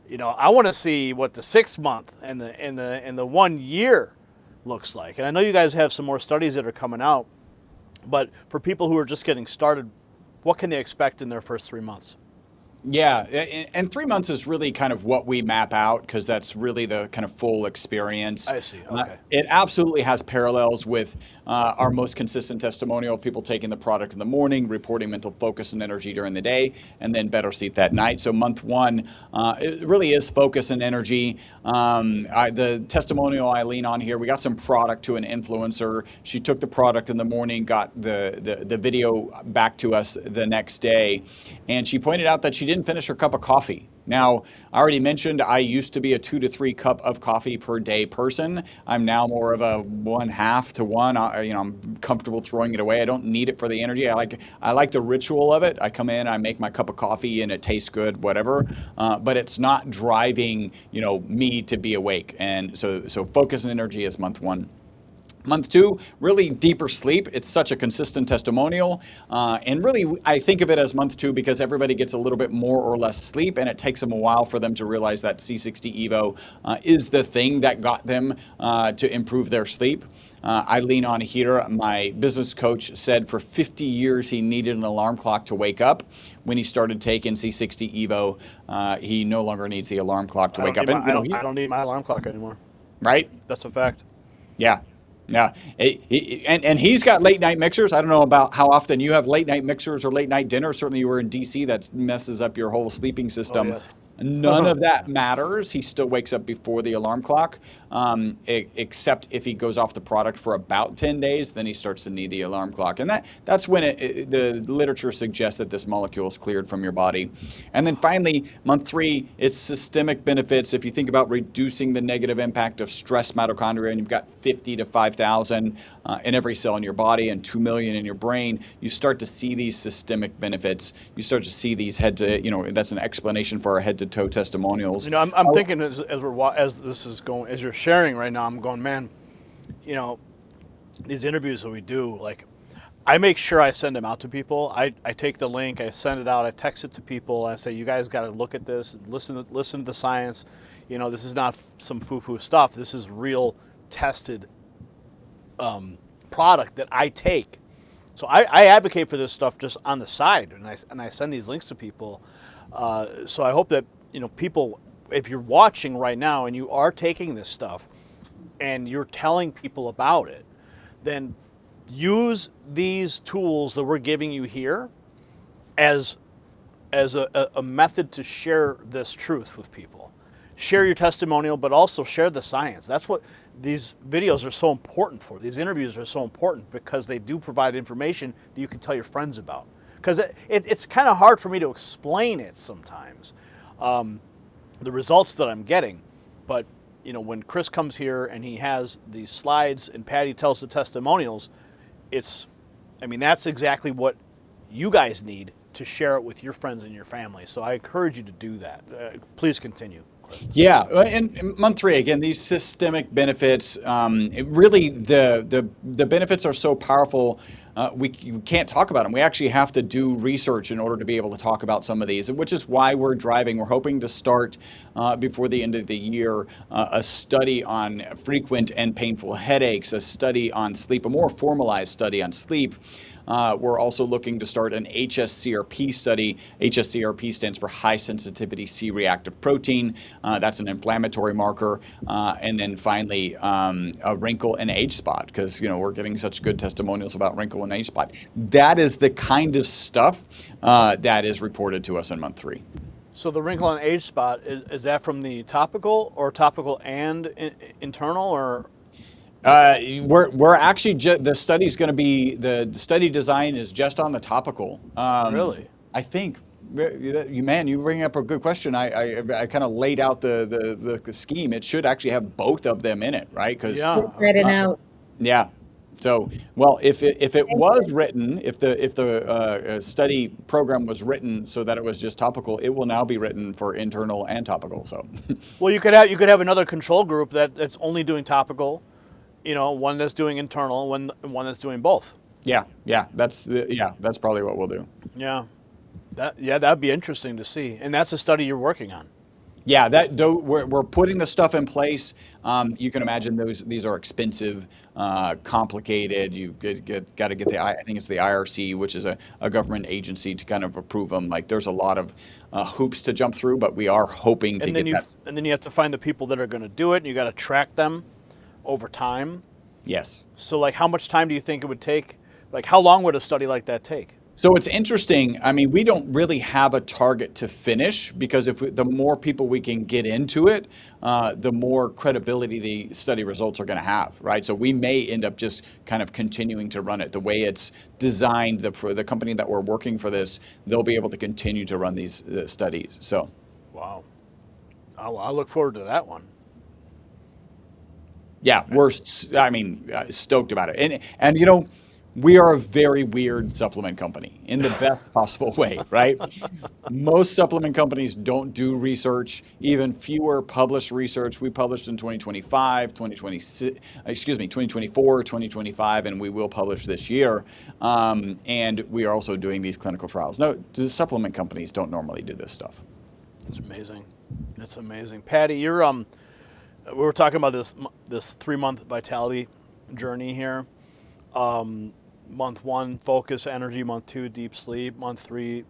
I want to see what the 6 month and the 1 year looks like. And I know you guys have some more studies that are coming out, but for people who are just getting started, what can they expect in their first 3 months? Yeah, and 3 months is really kind of what we map out because that's really the kind of full experience. I see. Okay. It absolutely has parallels with our most consistent testimonial of people taking the product in the morning, reporting mental focus and energy during the day, and then better sleep that night. So month 1, it really is focus and energy. The testimonial I lean on here, we got some product to an influencer. She took the product in the morning, got the video back to us the next day, and she pointed out that she didn't finish her cup of coffee. Now, I already mentioned I used to be a 2 to 3 cup of coffee per day person. I'm now more of a 1/2 to 1. I'm comfortable throwing it away. I don't need it for the energy. I like the ritual of it. I come in, I make my cup of coffee, and it tastes good, whatever. But it's not driving me to be awake. And so focus and energy is month 1. Month 2, really deeper sleep. It's such a consistent testimonial. And really, I think of it as month 2 because everybody gets a little bit more or less sleep, and it takes them a while for them to realize that C60 Evo is the thing that got them to improve their sleep. I lean on here. My business coach said for 50 years he needed an alarm clock to wake up. When he started taking C60 Evo, he no longer needs the alarm clock to I don't wake need up. my And, I don't need my alarm clock anymore. right? That's a fact. Yeah. Yeah. And he's got late night mixers. I don't know about how often you have late night mixers or late night dinner. Certainly you were in DC. That messes up your whole sleeping Oh system. yes. None of that matters. He still wakes up before the alarm clock, except if he goes off the product for about 10 days, then he starts to need the alarm clock. And that's when the literature suggests that this molecule is cleared from your body. And then finally, month 3, it's systemic benefits. If you think about reducing the negative impact of stress mitochondria, and you've got 50 to 5,000 in every cell in your body and 2 million in your brain, you start to see these systemic benefits. You start to see these that's an explanation for our head to toe testimonials. I'm thinking as this is going, as you're sharing right now, I'm going, man, these interviews that we do, like, I make sure I send them out to people. I take the link, I send it out, I text it to people, I say, you guys got to look at this, listen to the science. This is not some foo-foo stuff. This is real tested product that I take. So I advocate for this stuff just on the side, and I send these links to people. So I hope that people, if you're watching right now and you are taking this stuff and you're telling people about it, then use these tools that we're giving you here as a method to share this truth with people. Share your testimonial, but also share the science. That's what these videos are so important for. These interviews are so important because they do provide information that you can tell your friends about. Because it's kind of hard for me to explain it sometimes. the results that I'm getting. But when Chris comes here and he has these slides and Patty tells the testimonials, that's exactly what you guys need to share it with your friends and your family. So I encourage you to do that. Please continue. Yeah, and month three again, these systemic benefits. Really, the benefits are so powerful. We can't talk about them. We actually have to do research in order to be able to talk about some of these, which is why we're driving. We're hoping to start before the end of the year a study on frequent and painful headaches, a study on sleep, a more formalized study on sleep. We're also looking to start an HSCRP study. HSCRP stands for high sensitivity C-reactive protein. That's an inflammatory marker. And then finally, a wrinkle and age spot, because we're getting such good testimonials about wrinkle and age spot. That is the kind of stuff that is reported to us in month three. So the wrinkle and age spot, is that from the topical or topical and internal, or? We're actually the study's going to be the study design is just on the topical. Really? I think. You bring up a good question. I kind of laid out the scheme. It should actually have both of them in it, right? Because Yeah. Inside and out. yeah. So, well, if it was written, if the study program was written so that it was just topical, it will now be written for internal and topical. So, Well, you could have another control group that's only doing topical, one that's doing internal, and one that's doing both. yeah, that's probably what we'll do. Yeah. That'd be interesting to see. And that's a study you're working on. Yeah, we're putting the stuff in place. You can imagine these are expensive, complicated. You got to get I think it's the IRC, which is a government agency, to kind of approve them. Like there's a lot of hoops to jump through, but we are hoping to get that. And then you have to find the people that are going to do it, and you got to track them over time. Yes. So like, how much time do you think it would take? Like, how long would a study like that take? So it's interesting. I mean, we don't really have a target to finish, because the more people we can get into it, the more credibility the study results are going to have, right? So we may end up just kind of continuing to run it the way it's designed. The company that we're working for this, they'll be able to continue to run these studies. So, wow, I look forward to that one. yeah, we're stoked about it, and we are a very weird supplement company in the best possible way, right? Most supplement companies don't do research, even fewer publish research. We published in 2024, 2025, and we will publish this year. And we are also doing these clinical trials. No, the supplement companies don't normally do this stuff. It's amazing. It's amazing. Patty, we were talking about this 3-month vitality journey here. Month 1, focus, energy. Month 2, deep sleep. Month 3,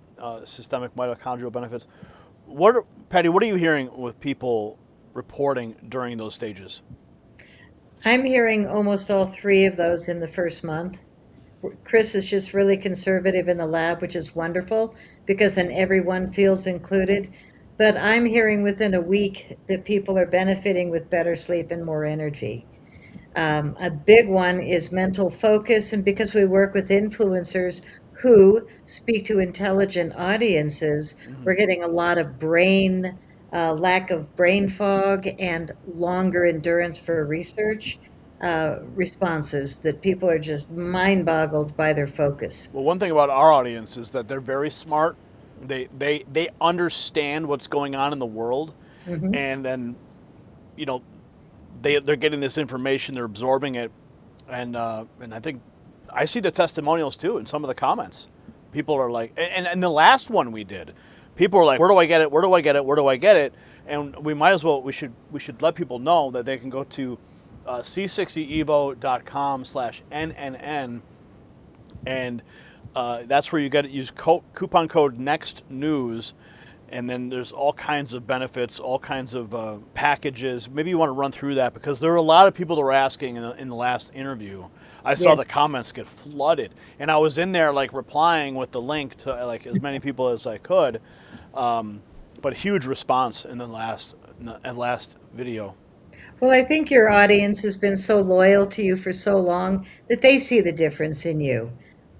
systemic mitochondrial benefits. Patty, what are you hearing with people reporting during those stages? I'm hearing almost all 3 of those in the first month. Chris is just really conservative in the lab, which is wonderful, because then everyone feels included. But I'm hearing within a week that people are benefiting with better sleep and more energy. A big one is mental focus, and because we work with influencers who speak to intelligent audiences, we're getting a lot of lack of brain fog and longer endurance for research responses, that people are just mind boggled by their focus. Well, one thing about our audience is that they're very smart. They understand what's going on in the world, and then they're getting this information, they're absorbing it, and I think I see the testimonials too in some of the comments. People are like, and the last one we did, people were like, where do I get it? Where do I get it? Where do I get it? And we should let people know that they can go to c60evo.com/NNN, and that's where you get it. Use coupon code NEXTNEWS. And then there's all kinds of benefits, all kinds of packages. Maybe you want to run through that, because there are a lot of people that were asking in the last interview. I saw the comments get flooded, and I was in there like replying with the link to like as many people as I could. But huge response in the last video. Well, I think your audience has been so loyal to you for so long that they see the difference in you.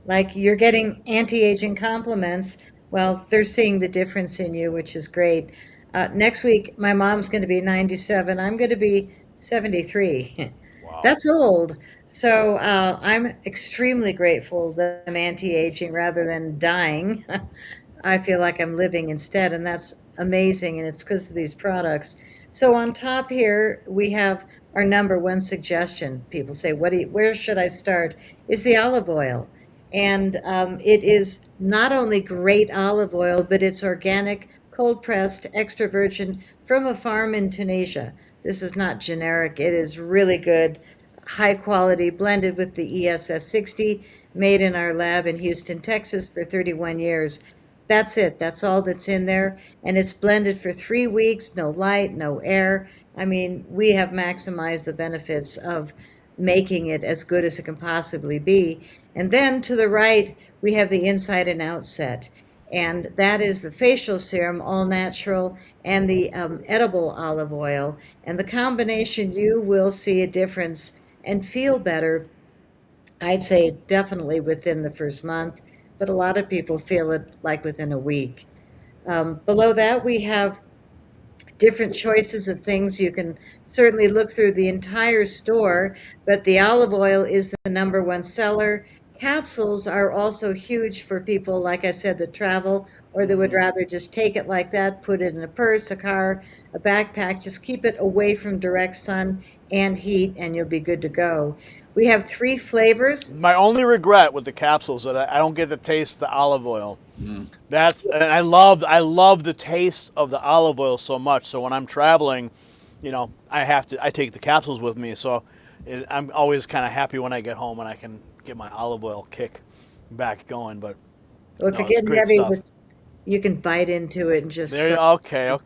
Like, you're getting anti-aging compliments. Well, they're seeing the difference in you, which is great. Next week, my mom's going to be 97. I'm going to be 73. Wow. That's old. So I'm extremely grateful that I'm anti-aging rather than dying. I feel like I'm living instead, and that's amazing, and it's because of these products. So on top here, we have our number one suggestion. People say, where should I start? Is the olive oil. And it is not only great olive oil, but it's organic, cold pressed, extra virgin from a farm in Tunisia. This is not generic. It is really good, high quality, blended with the ESS 60, made in our lab in Houston, Texas for 31 years. That's it. That's all that's in there. And it's blended for 3 weeks, no light, no air. I mean, we have maximized the benefits of making it as good as it can possibly be. And then to the right, we have the inside and out set. And that is the facial serum, all natural, and the edible olive oil. And the combination, you will see a difference and feel better. I'd say definitely within the first month, but a lot of people feel it like within a week. Below that, we have different choices of things. You can certainly look through the entire store, but the olive oil is the number one seller. Capsules are also huge for people, like I said, that travel or that would rather just take it like that, put it in a purse, a car, a backpack, just keep it away from direct sun and heat, and you'll be good to go. We have 3 flavors. My only regret with the capsules is that I don't get to taste the olive oil. And I love the taste of the olive oil so much. So when I'm traveling, I take the capsules with me. So I'm always kind of happy when I get home and I can get my olive oil kick back going. But Well, if no, you're it's getting great heavy, stuff. you can bite into it and just Okay.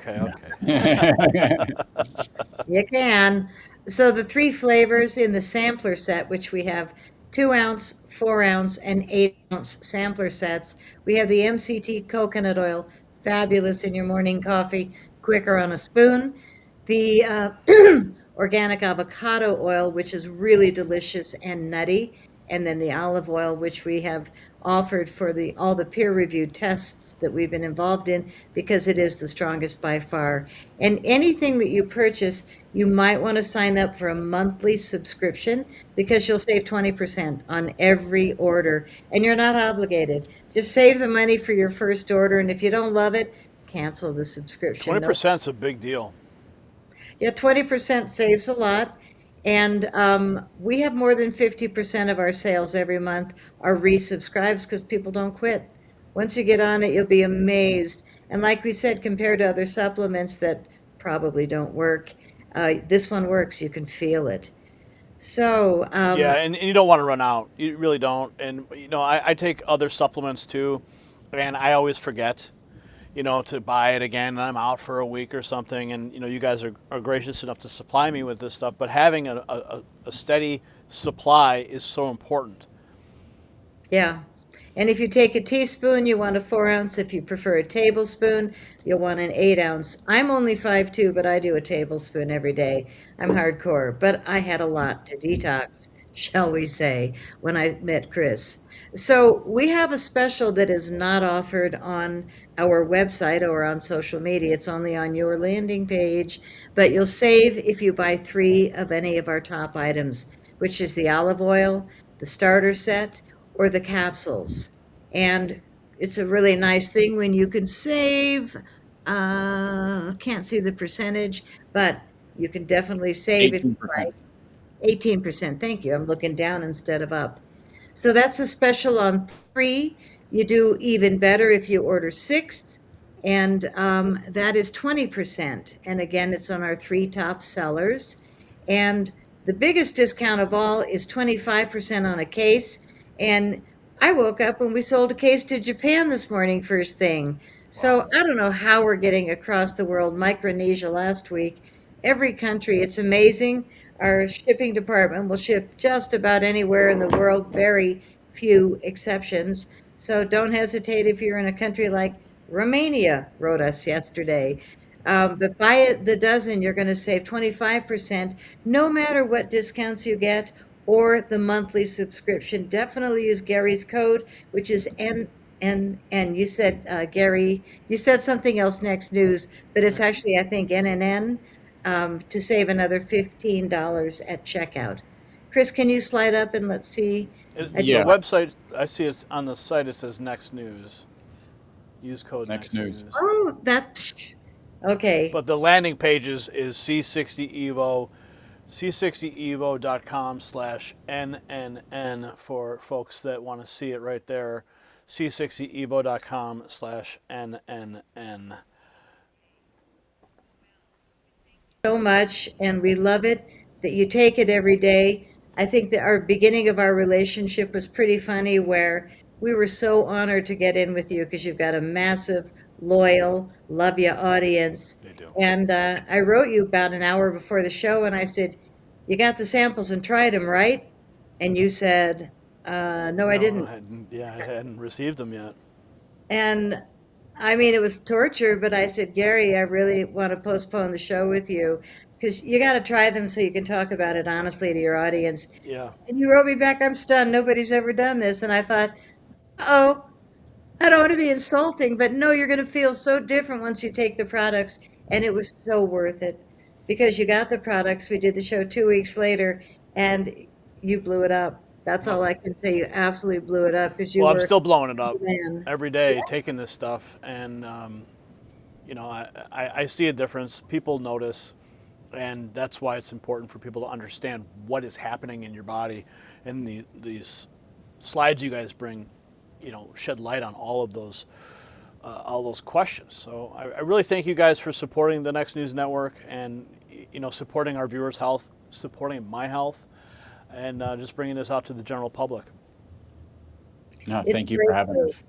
You can. So the 3 flavors in the sampler set, which we have 2 ounce, 4 ounce, and 8 ounce sampler sets. We have the MCT coconut oil, fabulous in your morning coffee, quicker on a spoon. The organic avocado oil, which is really delicious and nutty. And then the olive oil, which we have offered for all the peer-reviewed tests that we've been involved in, because it is the strongest by far. And anything that you purchase, you might want to sign up for a monthly subscription because you'll save 20% on every order. And you're not obligated. Just save the money for your first order, and if you don't love it, cancel the subscription. 20% is a big deal. Yeah, 20% saves a lot. And we have more than 50% of our sales every month are resubscribes because people don't quit. Once you get on it, you'll be amazed. And like we said, compared to other supplements that probably don't work, this one works. You can feel it. So, Yeah, and you don't want to run out. You really don't. And I take other supplements too, and I always forget, to buy it again, and I'm out for a week or something. And you guys are gracious enough to supply me with this stuff, but having a steady supply is so important. yeah. And if you take a teaspoon, you want a 4 ounce. If you prefer a tablespoon, you'll want an 8 ounce. I'm only 5'2", but I do a tablespoon every day. I'm hardcore, but I had a lot to detox, shall we say, when I met Chris. So we have a special that is not offered on our website or on social media. It's only on your landing page, but you'll save if you buy 3 of any of our top items, which is the olive oil, the starter set, or the capsules. And it's a really nice thing when you can save, can't see the percentage, but you can definitely save if you buy 18%. 18%. Thank you. I'm looking down instead of up. So that's a special on 3. You do even better if you order 6, and that is 20%. And again, it's on our 3 top sellers. And the biggest discount of all is 25% on a case. And I woke up and we sold a case to Japan this morning, first thing. So I don't know how we're getting across the world. Micronesia last week. Every country, it's amazing. Our shipping department will ship just about anywhere in the world, very few exceptions. So don't hesitate if you're in a country like Romania, wrote us yesterday. But buy it the dozen, you're going to save 25%, no matter what discounts you get or the monthly subscription. Definitely use Gary's code, which is And you said, Gary, you said something else, next news, but it's actually, I think, NNN, to save another $15 at checkout. Chris, can you slide up and let's see? I The just, Yeah, website, I see it's on the site, it says Next News. Use code next Next news. News. oh, that, okay. But the landing page is C60evo, c60evo.com/NNN for folks that want to see it right there. c60evo.com/NNN. So much, and we love it that you take it every day. I think that our beginning of our relationship was pretty funny, where we were so honored to get in with you because you've got a massive, loyal, love you audience. They do. And I wrote you about an hour before the show, and I said, "You got the samples and tried them, right?" And you said, "No, I No, didn't." I hadn't received them yet. And I mean, it was torture, but I said, "Gary, I really want to postpone the show with you because you got to try them so you can talk about it honestly to your audience." Yeah. And you wrote me back, "I'm stunned. Nobody's ever done this." And I thought, oh, I don't want to be insulting, but no, you're going to feel so different once you take the products. And it was so worth it because you got the products. We did the show 2 weeks later and you blew it up. That's all I can say. You absolutely blew it up because you Well, I'm were still blowing it the up man. every day, taking this stuff, and I see a difference. People notice, and that's why it's important for people to understand what is happening in your body. And these slides you guys bring, shed light on all those questions. So I really thank you guys for supporting the Next News Network, and supporting our viewers' health, supporting my health, and just bringing this out to the general public. No, It's thank you for having breakthrough. us.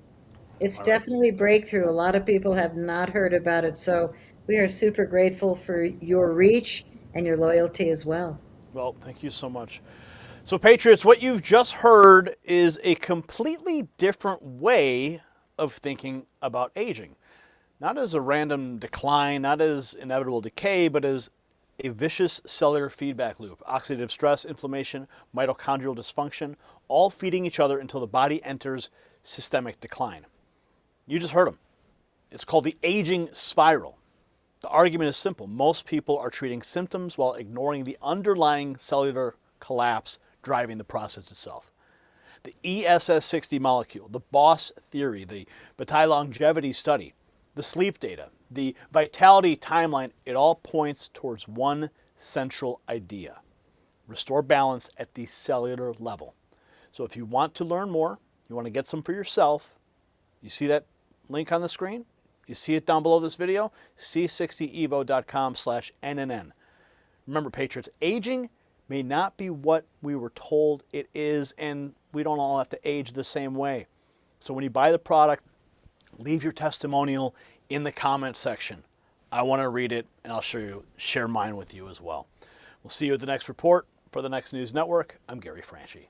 It's All right. definitely breakthrough. A lot of people have not heard about it, so we are super grateful for your reach and your loyalty as well. Well, thank you so much. So, Patriots, what you've just heard is a completely different way of thinking about aging. Not as a random decline, not as inevitable decay, but as a vicious cellular feedback loop. Oxidative stress, inflammation, mitochondrial dysfunction, all feeding each other until the body enters systemic decline. You just heard them. It's called the aging spiral. The argument is simple. Most people are treating symptoms while ignoring the underlying cellular collapse driving the process itself. The ESS60 molecule, the BOSS theory, the Bataille longevity study, the sleep data, the vitality timeline, it all points towards one central idea: restore balance at the cellular level. So if you want to learn more, you want to get some for yourself, you see that link on the screen? You see it down below this video? c60evo.com/NNN. Remember, Patriots, aging may not be what we were told it is, and we don't all have to age the same way. So when you buy the product, leave your testimonial in the comment section. I want to read it, and I'll share mine with you as well. We'll see you at the next report. For the Next News Network, I'm Gary Franchi.